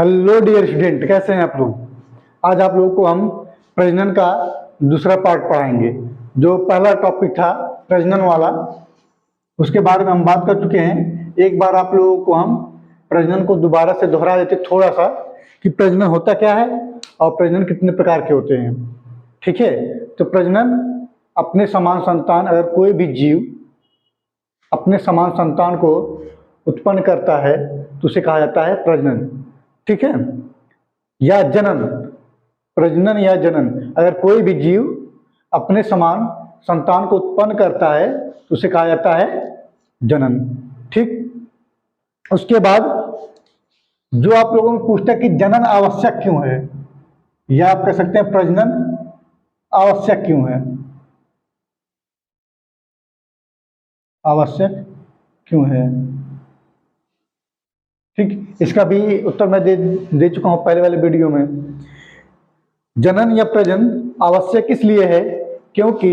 Hello dear student, कैसे हैं आप लोग। आज आप लोगों को हम प्रजनन का दूसरा पार्ट पढ़ाएंगे। जो पहला टॉपिक था प्रजनन वाला, उसके बारे में हम बात कर चुके हैं। एक बार आप लोगों को हम प्रजनन को दोबारा से दोहरा देते थोड़ा सा, कि प्रजनन होता क्या है और प्रजनन कितने प्रकार के होते हैं। ठीक है, तो प्रजनन अपने समान संतान, अगर कोई भी जीव अपने समान संतान को उत्पन्न करता है तो उसे कहा जाता है प्रजनन। ठीक है, या जनन। प्रजनन या जनन, अगर कोई भी जीव अपने समान संतान को उत्पन्न करता है तो उसे कहा जाता है जनन। ठीक, उसके बाद जो आप लोगों में पूछता है कि जनन आवश्यक क्यों है, या आप कह सकते हैं प्रजनन आवश्यक क्यों है। आवश्यक क्यों है, ठीक, इसका भी उत्तर मैं दे चुका हूं पहले वाले वीडियो में। जनन या प्रजनन आवश्यक इसलिए है क्योंकि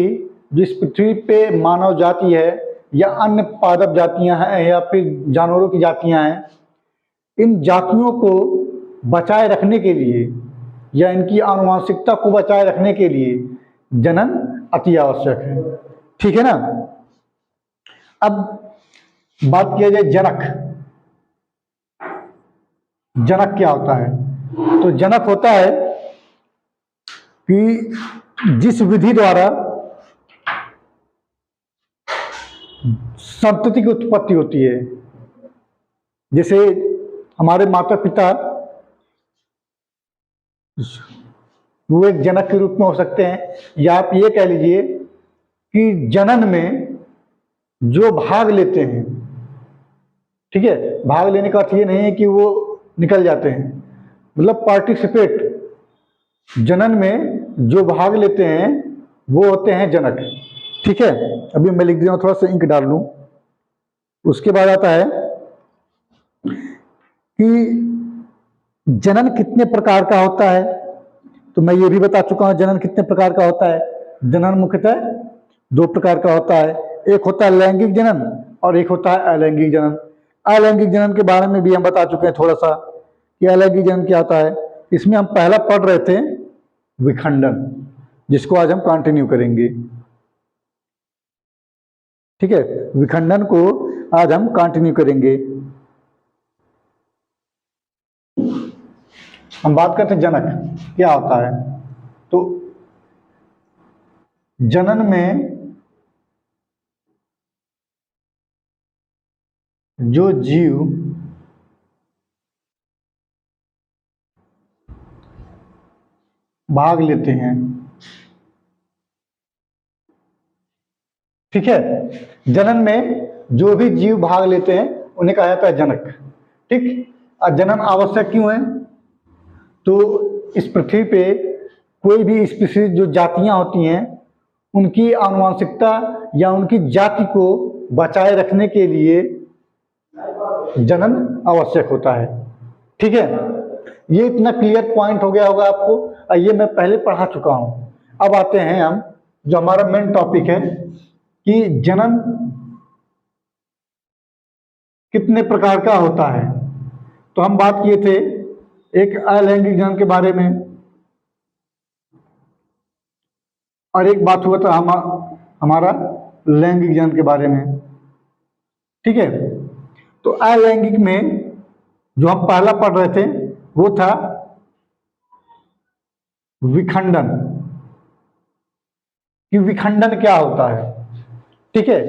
जिस पृथ्वी पे मानव जाति है या अन्य पादप जातियां हैं या फिर जानवरों की जातियां हैं, इन जातियों को बचाए रखने के लिए या इनकी आनुवंशिकता को बचाए रखने के लिए जनन अति आवश्यक है। ठीक है ना। अब बात किया जाए जनक। जनक क्या होता है, तो जनक होता है कि जिस विधि द्वारा संतति की उत्पत्ति होती है, जैसे हमारे माता पिता, वो एक जनक के रूप में हो सकते हैं, या आप ये कह लीजिए कि जनन में जो भाग लेते हैं, ठीक है, भाग लेने का अर्थ ये नहीं है कि वो निकल जाते हैं, मतलब पार्टिसिपेट, जनन में जो भाग लेते हैं वो होते हैं जनक। ठीक है, अभी मैं लिख दिया हूं, थोड़ा सा इंक डाल लूं। उसके बाद आता है कि जनन कितने प्रकार का होता है, तो मैं ये भी बता चुका हूं जनन कितने प्रकार का होता है। जनन मुख्यतः दो प्रकार का होता है, एक होता है लैंगिक जनन और एक होता है अलैंगिक जनन। अलैंगिक जनन के बारे में भी हम बता चुके हैं थोड़ा सा, कि अलैंगिक जनन क्या होता है। इसमें हम पहला पढ़ रहे थे विखंडन, जिसको आज हम कंटिन्यू करेंगे। ठीक है, विखंडन को आज हम कंटिन्यू करेंगे। हम बात करते हैं जनक क्या होता है। तो जनन में जो जीव भाग लेते हैं, ठीक है, जनन में जो भी जीव भाग लेते हैं उन्हें कहा जाता है जनक। ठीक, और जनन आवश्यक क्यों है, तो इस पृथ्वी पे कोई भी स्पीसीज जो जातियां होती हैं, उनकी आनुवंशिकता या उनकी जाति को बचाए रखने के लिए जनन आवश्यक होता है। ठीक है, ये इतना क्लियर पॉइंट हो गया होगा आपको, और ये मैं पहले पढ़ा चुका हूं। अब आते हैं हम, जो हमारा मेन टॉपिक है कि जनन कितने प्रकार का होता है। तो हम बात किए थे एक अलैंगिक जनन के बारे में, और एक बात हुआ था हमारा लैंगिक जनन के बारे में। ठीक है, तो अलैंगिक में जो हम पहला पढ़ रहे थे वो था विखंडन, कि विखंडन क्या होता है। ठीक है,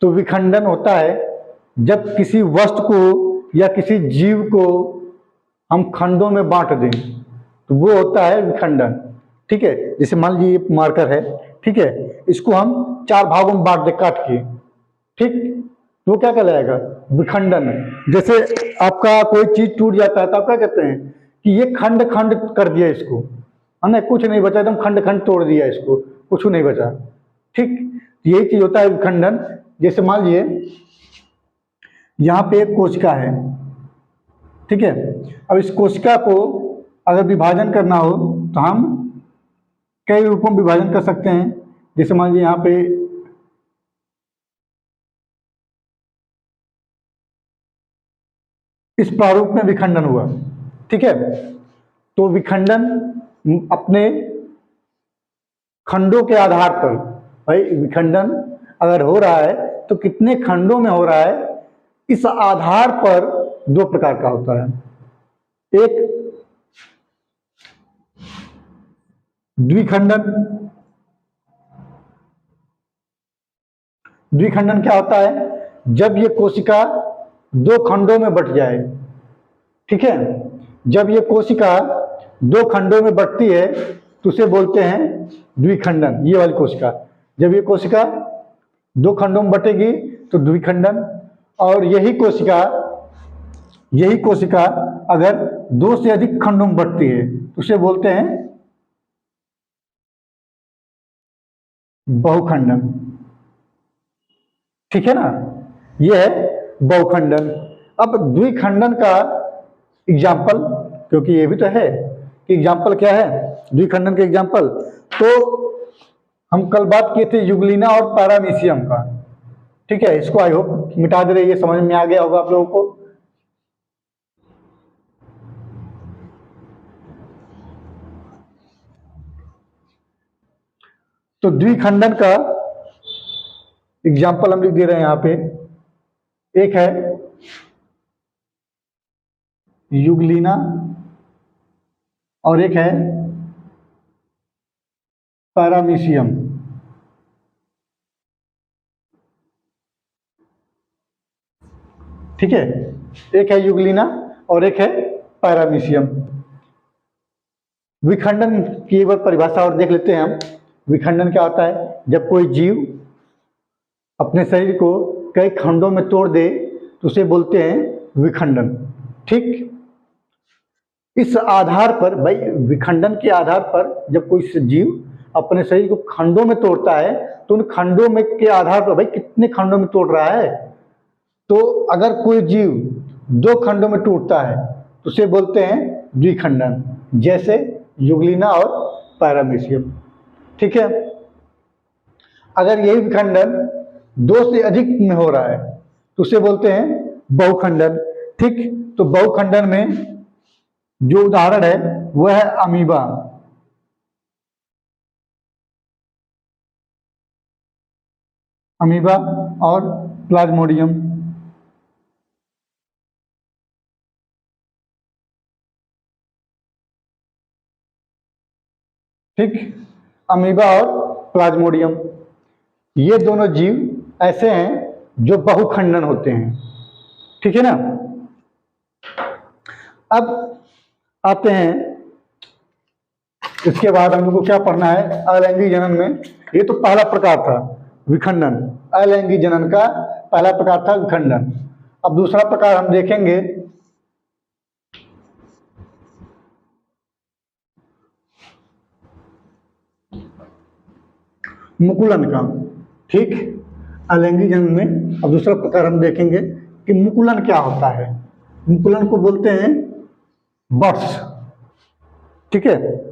तो विखंडन होता है जब किसी वस्तु को या किसी जीव को हम खंडों में बांट दें, तो वो होता है विखंडन। ठीक है, जैसे मान लीजिए ये मार्कर है, ठीक है, इसको हम 4 भागों में बांट दे काट के, ठीक, तो वो क्या कहलाएगा, विखंडन। जैसे आपका कोई चीज टूट जाता है तो आप क्या कहते हैं कि ये खंड खंड कर दिया इसको, है ना, कुछ नहीं बचा, एकदम खंड खंड तोड़ दिया इसको, कुछ नहीं बचा। ठीक, यही चीज होता है विखंडन। जैसे मान लीजिए यहाँ पे एक कोशिका है, ठीक है, अब इस कोशिका को अगर विभाजन करना हो तो हम कई रूपों में विभाजन कर सकते हैं। जैसे मान लीजिए यहाँ पे इस प्रारूप में विखंडन हुआ, ठीक है। तो विखंडन अपने खंडों के आधार पर, भाई विखंडन अगर हो रहा है तो कितने खंडों में हो रहा है, इस आधार पर दो प्रकार का होता है। एक द्विखंडन। द्विखंडन क्या होता है? जब ये कोशिका दो खंडों में बट जाए, ठीक है। जब ये कोशिका दो खंडों में बटती है तो उसे बोलते हैं द्विखंडन। ये वाली कोशिका, जब ये कोशिका दो खंडों में बटेगी तो द्विखंडन। और यही कोशिका अगर दो से अधिक खंडों में बटती है तो उसे बोलते हैं बहुखंडन, ठीक है ना। यह है बहुखंडन। अब द्विखंडन का एग्जाम्पल, क्योंकि ये भी तो है कि एग्जाम्पल क्या है द्विखंडन के एग्जाम्पल, तो हम कल बात किए थे यूग्लिना और पैरामीशियम का, ठीक है। इसको आई होप मिटा दे रही है, समझ में आ गया होगा आप लोगों को। तो द्विखंडन का एग्जाम्पल हम लिख दे रहे हैं यहां पे। एक है यूग्लिना और एक है पैरामीशियम, ठीक है। एक है यूग्लिना और एक है पैरामीशियम। विखंडन की एक बार परिभाषा और देख लेते हैं हम। विखंडन क्या होता है? जब कोई जीव अपने शरीर को कई खंडों में तोड़ दे तो उसे बोलते हैं विखंडन, ठीक। इस आधार पर, भाई विखंडन के आधार पर जब कोई जीव अपने शरीर को खंडों में तोड़ता है तो उन खंडों में के आधार पर, भाई कितने खंडों में तोड़ रहा है, तो अगर कोई जीव दो खंडों में टूटता है तो उसे बोलते हैं द्विखंडन, जैसे यूग्लिना और पैरामीशियम, ठीक है। अगर यही विखंडन दो से अधिक में हो रहा है तो उसे बोलते हैं बहुखंडन, ठीक। तो बहुखंडन में जो उदाहरण है वह है अमीबा। अमीबा और प्लाज्मोडियम, ठीक। अमीबा और प्लाज्मोडियम, ये दोनों जीव ऐसे हैं जो बहुखंडन होते हैं, ठीक है ना। अब आते हैं, इसके बाद हम लोग को क्या पढ़ना है अलैंगिक जनन में। ये तो पहला प्रकार था विखंडन, अलैंगिक जनन का पहला प्रकार था विखंडन। अब दूसरा प्रकार हम देखेंगे मुकुलन का, ठीक। अलैंगिक जनन में अब दूसरा प्रकार हम देखेंगे कि मुकुलन क्या होता है। मुकुलन को बोलते हैं बर्ड्स, ठीक है।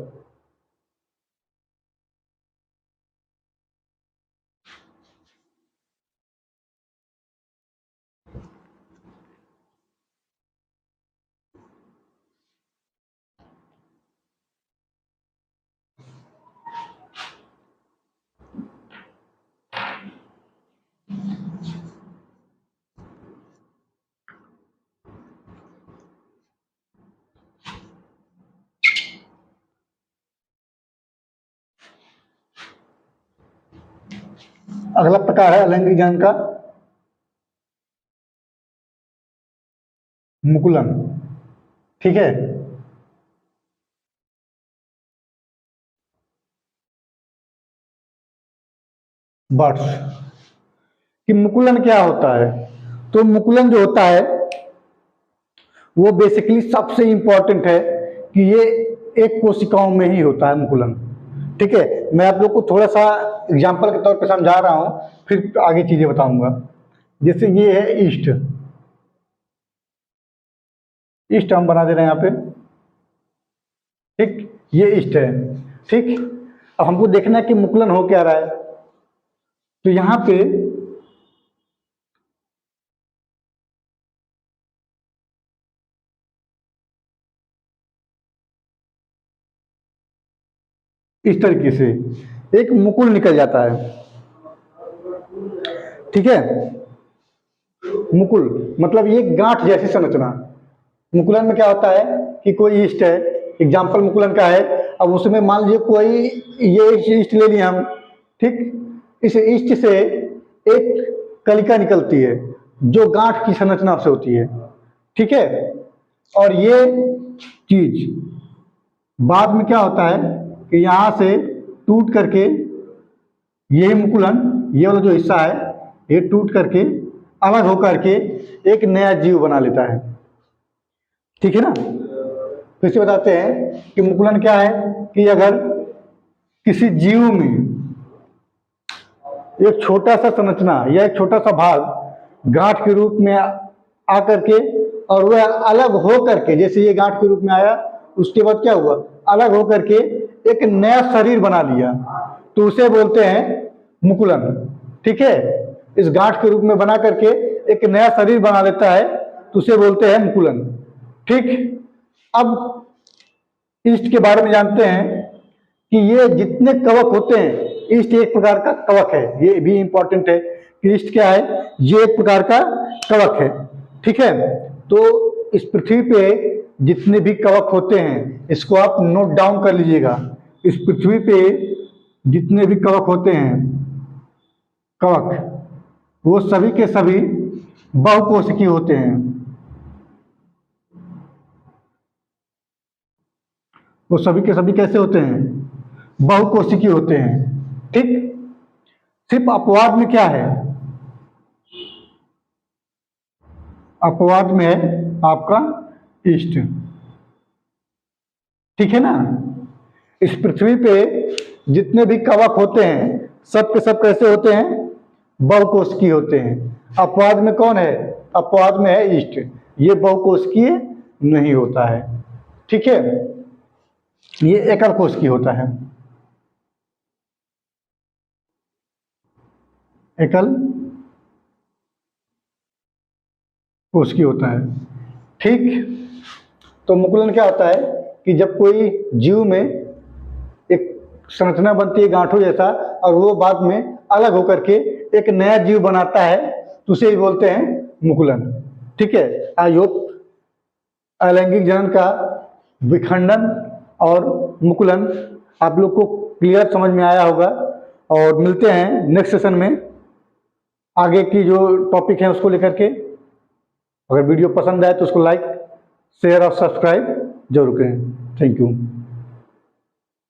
अगला प्रकार है अलैंगिक जनन का मुकुलन, ठीक है। बर्ड्स कि मुकुलन क्या होता है? तो मुकुलन जो होता है वो बेसिकली सबसे इंपॉर्टेंट है कि ये एक कोशिकाओं में ही होता है मुकुलन, ठीक है। मैं आप लोग को थोड़ा सा एग्जाम्पल के तौर पे समझा रहा हूं, फिर आगे चीजें बताऊंगा। जैसे ये है ईस्ट, ईस्ट हम बना दे रहे हैं यहाँ पे, ठीक। ये ईस्ट है, ठीक। अब हमको देखना है कि मुकुलन हो क्या रहा है। तो यहाँ पे इस तरीके से एक मुकुल निकल जाता है। ठीक है, मुकुल मतलब ये गांठ जैसी संरचना। मुकुलन में क्या होता है कि कोई ईस्ट है, एग्जाम्पल मुकुलन का है, अब उसमें मान लीजिए कोई ये ईस्ट ले लिया हम, ठीक, इस ईस्ट से एक कलिका निकलती है जो गांठ की संरचना से होती है। ठीक है, और ये चीज बाद में क्या होता है कि यहां से टूट करके यही मुकुलन, ये वाला जो हिस्सा है, ये टूट करके अलग होकर के एक नया जीव बना लेता है। ठीक है ना। फिर से बताते हैं कि मुकुलन क्या है कि अगर किसी जीव में एक छोटा सा संरचना या एक छोटा सा भाग गांठ के रूप में आकर के और वह अलग हो करके, जैसे ये गांठ के रूप में आया, उसके बाद क्या हुआ, अलग हो करके एक नया शरीर बना लिया, तो उसे बोलते हैं मुकुलन। ठीक है, इस गांठ के रूप में बना करके एक नया शरीर बना लेता है तो उसे बोलते हैं मुकुलन। ठीक, अब ईस्ट के बारे में जानते हैं कि ये जितने कवक होते हैं, ईस्ट एक प्रकार का कवक है, ये भी इंपॉर्टेंट है कि ईस्ट क्या है, ये एक प्रकार का कवक है। ठीक है, तो इस पृथ्वी पे जितने भी कवक होते हैं, इसको आप नोट डाउन कर लीजिएगा। इस पृथ्वी पे जितने भी कवक होते हैं, कवक, वो सभी के सभी बहुकोशिकीय होते हैं। वो सभी के सभी कैसे होते हैं, बहुकोशिकीय होते हैं। ठीक, सिर्फ अपवाद में क्या है, अपवाद में है आपका ईस्ट। ठीक है ना। इस पृथ्वी पे जितने भी कवक होते हैं सब के सब कैसे होते हैं, बहुकोशिकीय होते हैं। अपवाद में कौन है, अपवाद में है ईस्ट, ये बहुकोशिकीय नहीं होता है। ठीक है, ये एकल कोशिकीय होता है, एकल कोशिकीय होता है। ठीक, तो मुकुलन क्या होता है कि जब कोई जीव में एक संरचना बनती है गांठों जैसा, और वो बाद में अलग होकर के एक नया जीव बनाता है, तो उसे ही बोलते हैं मुकुलन। ठीक है, आई होप अलैंगिक जनन का विखंडन और मुकुलन आप लोग को क्लियर समझ में आया होगा। और मिलते हैं नेक्स्ट सेशन में आगे की जो टॉपिक है उसको लेकर के। अगर वीडियो पसंद आए तो उसको लाइक, शेयर और सब्सक्राइब जरूर करें। Thank you.